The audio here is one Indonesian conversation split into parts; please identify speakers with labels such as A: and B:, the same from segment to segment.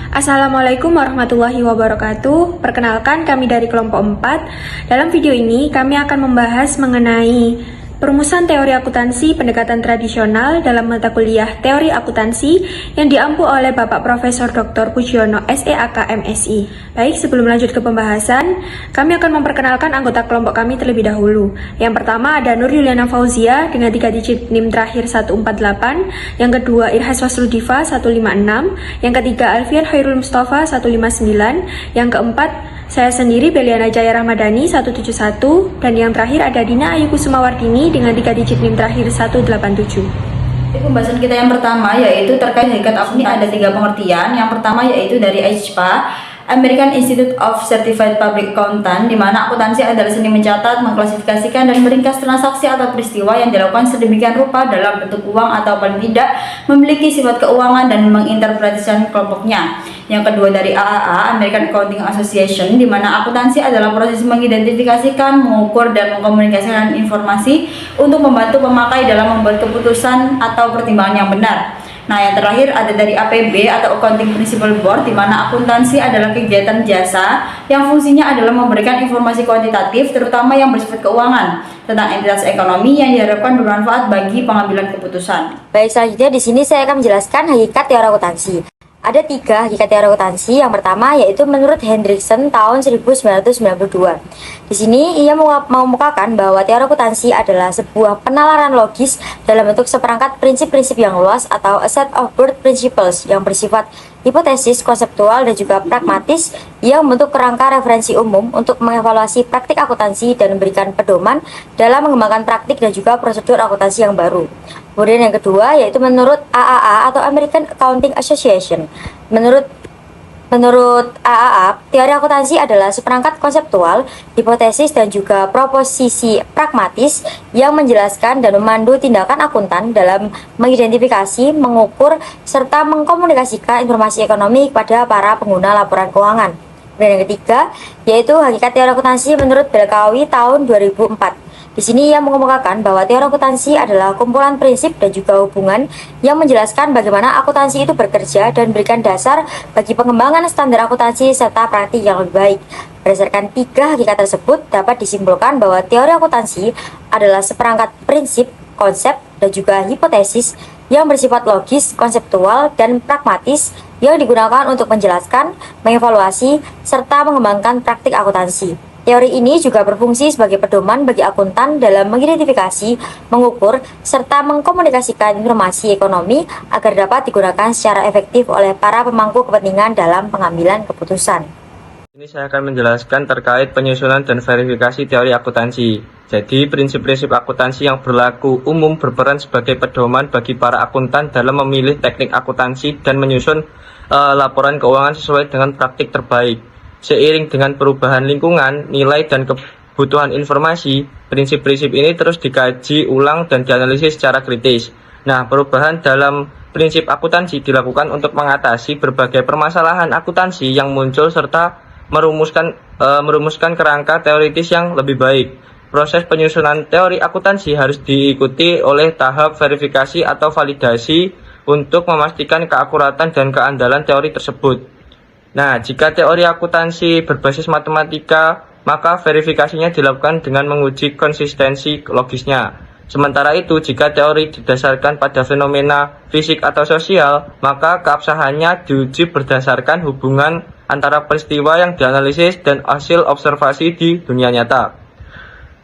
A: Assalamualaikum warahmatullahi wabarakatuh. Perkenalkan, kami dari kelompok 4. Dalam video ini kami akan membahas mengenai perumusan teori akuntansi pendekatan tradisional dalam mata kuliah teori akuntansi yang diampu oleh Bapak Profesor Dr. Pujiono SEAK MSI. Baik, sebelum lanjut ke pembahasan, kami akan memperkenalkan anggota kelompok kami terlebih dahulu. Yang pertama ada Nur Yuliana Fauzia dengan 3 digit NIM terakhir 148, yang kedua Irhas Wasludiva 156, yang ketiga Alfian Khairul Mustafa 159, yang keempat saya sendiri Beliana Jaya Ramadhani 171, dan yang terakhir ada Dina Ayu Kusumawardini dengan 3 digit NIM terakhir 187.
B: Pembahasan kita yang pertama yaitu terkait hakikat akuntansi. Ada 3 pengertian. Yang pertama yaitu dari AICPA, American Institute of Certified Public Accountant, di mana akuntansi adalah seni mencatat, mengklasifikasikan, dan meringkas transaksi atau peristiwa yang dilakukan sedemikian rupa dalam bentuk uang atau paling tidak memiliki sifat keuangan dan menginterpretasikan kelompoknya. Yang kedua dari AAA, American Accounting Association, di mana akuntansi adalah proses mengidentifikasikan, mengukur, dan mengkomunikasikan informasi untuk membantu pemakai dalam membuat keputusan atau pertimbangan yang benar. Nah, yang terakhir ada dari APB atau Accounting Principle Board, di mana akuntansi adalah kegiatan jasa yang fungsinya adalah memberikan informasi kuantitatif, terutama yang bersifat keuangan, tentang entitas ekonomi yang diharapkan bermanfaat bagi pengambilan keputusan.
C: Baik, selanjutnya di sini saya akan menjelaskan hakikat teori akuntansi. Ada 3 hakikat teori akuntansi. Yang pertama yaitu menurut Hendrickson tahun 1992. Di sini ia mengemukakan bahwa teori akuntansi adalah sebuah penalaran logis dalam bentuk seperangkat prinsip-prinsip yang luas atau a set of broad principles yang bersifat hipotesis, konseptual, dan juga pragmatis yang membentuk kerangka referensi umum untuk mengevaluasi praktik akuntansi dan memberikan pedoman dalam mengembangkan praktik dan juga prosedur akuntansi yang baru. Kemudian yang kedua yaitu menurut AAA atau American Accounting Association. Menurut AAA, teori akuntansi adalah seperangkat konseptual, hipotesis, dan juga proposisi pragmatis yang menjelaskan dan memandu tindakan akuntan dalam mengidentifikasi, mengukur, serta mengkomunikasikan informasi ekonomi kepada para pengguna laporan keuangan. Dan yang ketiga, yaitu hakikat teori akuntansi menurut Belkawi tahun 2004. Di sini ia mengemukakan bahwa teori akuntansi adalah kumpulan prinsip dan juga hubungan yang menjelaskan bagaimana akuntansi itu bekerja dan berikan dasar bagi pengembangan standar akuntansi serta praktik yang lebih baik. Berdasarkan 3 hakikat tersebut, dapat disimpulkan bahwa teori akuntansi adalah seperangkat prinsip, konsep, dan juga hipotesis yang bersifat logis, konseptual, dan pragmatis yang digunakan untuk menjelaskan, mengevaluasi, serta mengembangkan praktik akuntansi. Teori ini juga berfungsi sebagai pedoman bagi akuntan dalam mengidentifikasi, mengukur, serta mengkomunikasikan informasi ekonomi agar dapat digunakan secara efektif oleh para pemangku kepentingan dalam pengambilan keputusan.
D: Ini saya akan menjelaskan terkait penyusunan dan verifikasi teori akuntansi. Jadi, prinsip-prinsip akuntansi yang berlaku umum berperan sebagai pedoman bagi para akuntan dalam memilih teknik akuntansi dan menyusun laporan keuangan sesuai dengan praktik terbaik. Seiring dengan perubahan lingkungan, nilai, dan kebutuhan informasi, prinsip-prinsip ini terus dikaji ulang dan dianalisis secara kritis. Nah, perubahan dalam prinsip akuntansi dilakukan untuk mengatasi berbagai permasalahan akuntansi yang muncul serta merumuskan kerangka teoritis yang lebih baik. Proses penyusunan teori akuntansi harus diikuti oleh tahap verifikasi atau validasi untuk memastikan keakuratan dan keandalan teori tersebut. Nah, jika teori akuntansi berbasis matematika, maka verifikasinya dilakukan dengan menguji konsistensi logisnya. Sementara itu, jika teori didasarkan pada fenomena fisik atau sosial, maka keabsahannya diuji berdasarkan hubungan antara peristiwa yang dianalisis dan hasil observasi di dunia nyata.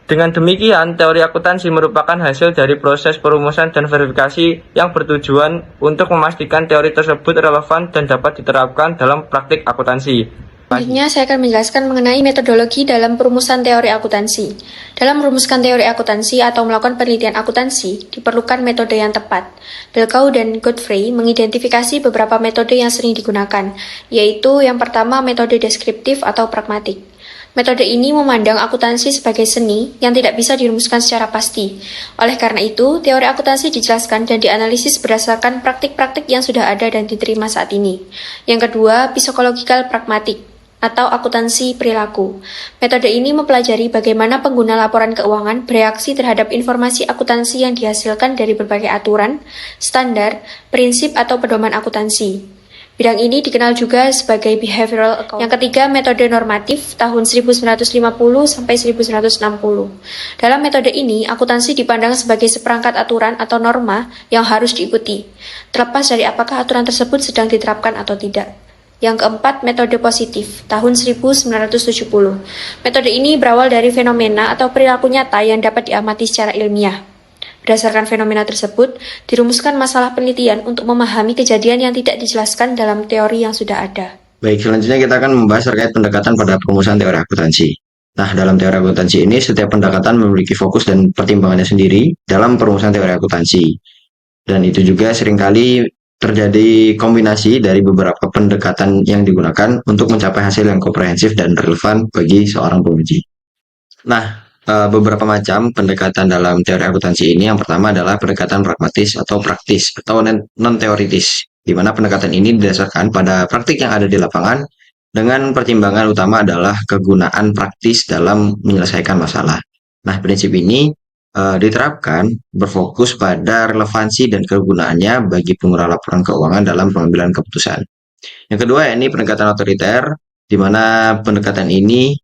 D: Dengan demikian, teori akuntansi merupakan hasil dari proses perumusan dan verifikasi yang bertujuan untuk memastikan teori tersebut relevan dan dapat diterapkan dalam praktik akuntansi.
A: Selanjutnya, saya akan menjelaskan mengenai metodologi dalam perumusan teori akuntansi. Dalam merumuskan teori akuntansi atau melakukan penelitian akuntansi, diperlukan metode yang tepat. Belkau dan Godfrey mengidentifikasi beberapa metode yang sering digunakan, yaitu yang pertama metode deskriptif atau pragmatik. Metode ini memandang akuntansi sebagai seni yang tidak bisa dirumuskan secara pasti. Oleh karena itu, teori akuntansi dijelaskan dan dianalisis berdasarkan praktik-praktik yang sudah ada dan diterima saat ini. Yang kedua, psikological pragmatik atau akuntansi perilaku. Metode ini mempelajari bagaimana pengguna laporan keuangan bereaksi terhadap informasi akuntansi yang dihasilkan dari berbagai aturan, standar, prinsip, atau pedoman akuntansi. Bidang ini dikenal juga sebagai behavioral accounting. Yang ketiga, metode normatif tahun 1950 sampai 1960. Dalam metode ini, akuntansi dipandang sebagai seperangkat aturan atau norma yang harus diikuti, terlepas dari apakah aturan tersebut sedang diterapkan atau tidak. Yang keempat, metode positif tahun 1970. Metode ini berawal dari fenomena atau perilaku nyata yang dapat diamati secara ilmiah. Berdasarkan fenomena tersebut, dirumuskan masalah penelitian untuk memahami kejadian yang tidak dijelaskan dalam teori yang sudah ada.
E: Baik, selanjutnya kita akan membahas terkait pendekatan pada perumusan teori akuntansi. Nah, dalam teori akuntansi ini, setiap pendekatan memiliki fokus dan pertimbangannya sendiri dalam perumusan teori akuntansi. Dan itu juga seringkali terjadi kombinasi dari beberapa pendekatan yang digunakan untuk mencapai hasil yang komprehensif dan relevan bagi seorang penguji. Nah, beberapa macam pendekatan dalam teori akuntansi ini. Yang pertama adalah pendekatan pragmatis atau praktis atau non-teoritis, di mana pendekatan ini didasarkan pada praktik yang ada di lapangan dengan pertimbangan utama adalah kegunaan praktis dalam menyelesaikan masalah. Nah, prinsip ini diterapkan berfokus pada relevansi dan kegunaannya bagi pengguna laporan keuangan dalam pengambilan keputusan. Yang kedua, ini pendekatan otoriter, di mana pendekatan ini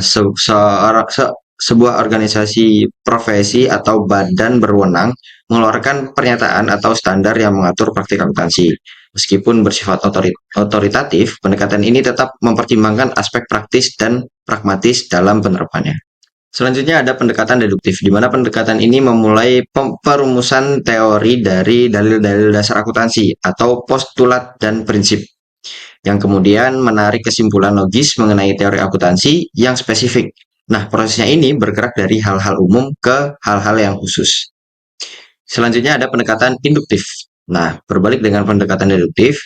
E: sebuah organisasi profesi atau badan berwenang mengeluarkan pernyataan atau standar yang mengatur praktik akuntansi. Meskipun bersifat otoritatif, pendekatan ini tetap mempertimbangkan aspek praktis dan pragmatis dalam penerapannya. Selanjutnya ada pendekatan deduktif, di mana pendekatan ini memulai perumusan teori dari dalil-dalil dasar akuntansi atau postulat dan prinsip, yang kemudian menarik kesimpulan logis mengenai teori akuntansi yang spesifik. Nah, prosesnya ini bergerak dari hal-hal umum ke hal-hal yang khusus. Selanjutnya ada pendekatan induktif. Nah, berbalik dengan pendekatan deduktif,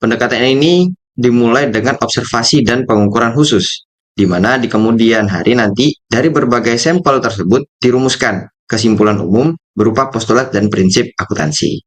E: pendekatan ini dimulai dengan observasi dan pengukuran khusus, di mana di kemudian hari nanti dari berbagai sampel tersebut dirumuskan kesimpulan umum berupa postulat dan prinsip akuntansi.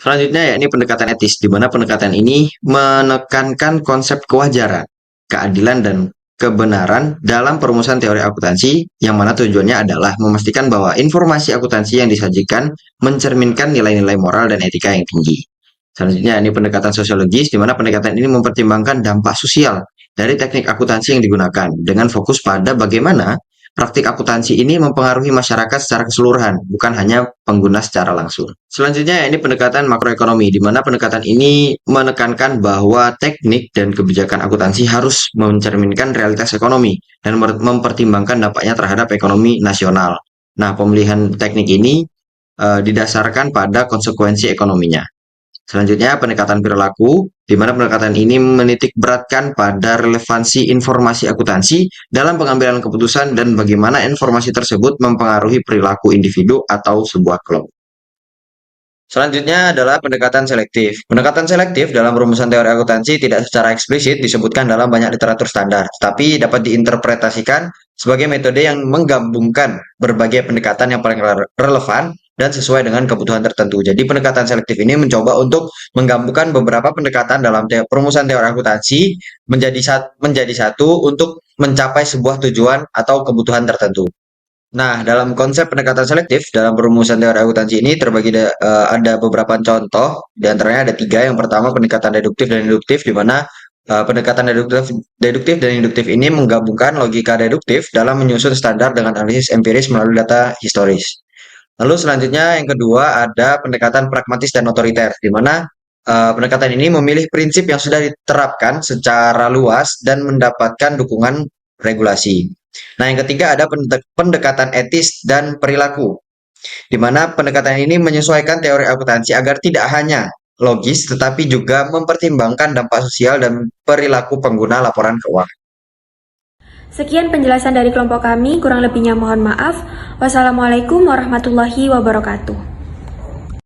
E: Selanjutnya yakni pendekatan etis, di mana pendekatan ini menekankan konsep kewajaran, keadilan, dan kebenaran dalam perumusan teori akuntansi, yang mana tujuannya adalah memastikan bahwa informasi akuntansi yang disajikan mencerminkan nilai-nilai moral dan etika yang tinggi. Selanjutnya ini pendekatan sosiologis, di mana pendekatan ini mempertimbangkan dampak sosial dari teknik akuntansi yang digunakan dengan fokus pada bagaimana praktik akuntansi ini mempengaruhi masyarakat secara keseluruhan, bukan hanya pengguna secara langsung. Selanjutnya ini pendekatan makroekonomi, di mana pendekatan ini menekankan bahwa teknik dan kebijakan akuntansi harus mencerminkan realitas ekonomi dan mempertimbangkan dampaknya terhadap ekonomi nasional. Nah, pemilihan teknik ini didasarkan pada konsekuensi ekonominya. Selanjutnya pendekatan perilaku, di mana pendekatan ini menitik beratkan pada relevansi informasi akuntansi dalam pengambilan keputusan dan bagaimana informasi tersebut mempengaruhi perilaku individu atau sebuah kelompok. Selanjutnya adalah pendekatan selektif. Pendekatan selektif dalam rumusan teori akuntansi tidak secara eksplisit disebutkan dalam banyak literatur standar, tetapi dapat diinterpretasikan sebagai metode yang menggabungkan berbagai pendekatan yang paling relevan dan sesuai dengan kebutuhan tertentu. Jadi pendekatan selektif ini mencoba untuk menggabungkan beberapa pendekatan dalam perumusan teori akuntansi menjadi satu untuk mencapai sebuah tujuan atau kebutuhan tertentu. Nah, dalam konsep pendekatan selektif dalam perumusan teori akuntansi ini terbagi ada beberapa contoh, di antaranya ada 3. Yang pertama pendekatan deduktif dan induktif, di mana pendekatan deduktif dan induktif ini menggabungkan logika deduktif dalam menyusun standar dengan analisis empiris melalui data historis. Lalu selanjutnya yang kedua ada pendekatan pragmatis dan otoriter, di mana pendekatan ini memilih prinsip yang sudah diterapkan secara luas dan mendapatkan dukungan regulasi. Nah, yang ketiga ada pendekatan etis dan perilaku, di mana pendekatan ini menyesuaikan teori akuntansi agar tidak hanya logis, tetapi juga mempertimbangkan dampak sosial dan perilaku pengguna laporan keuangan.
A: Sekian penjelasan dari kelompok kami, kurang lebihnya mohon maaf. Wassalamualaikum warahmatullahi wabarakatuh.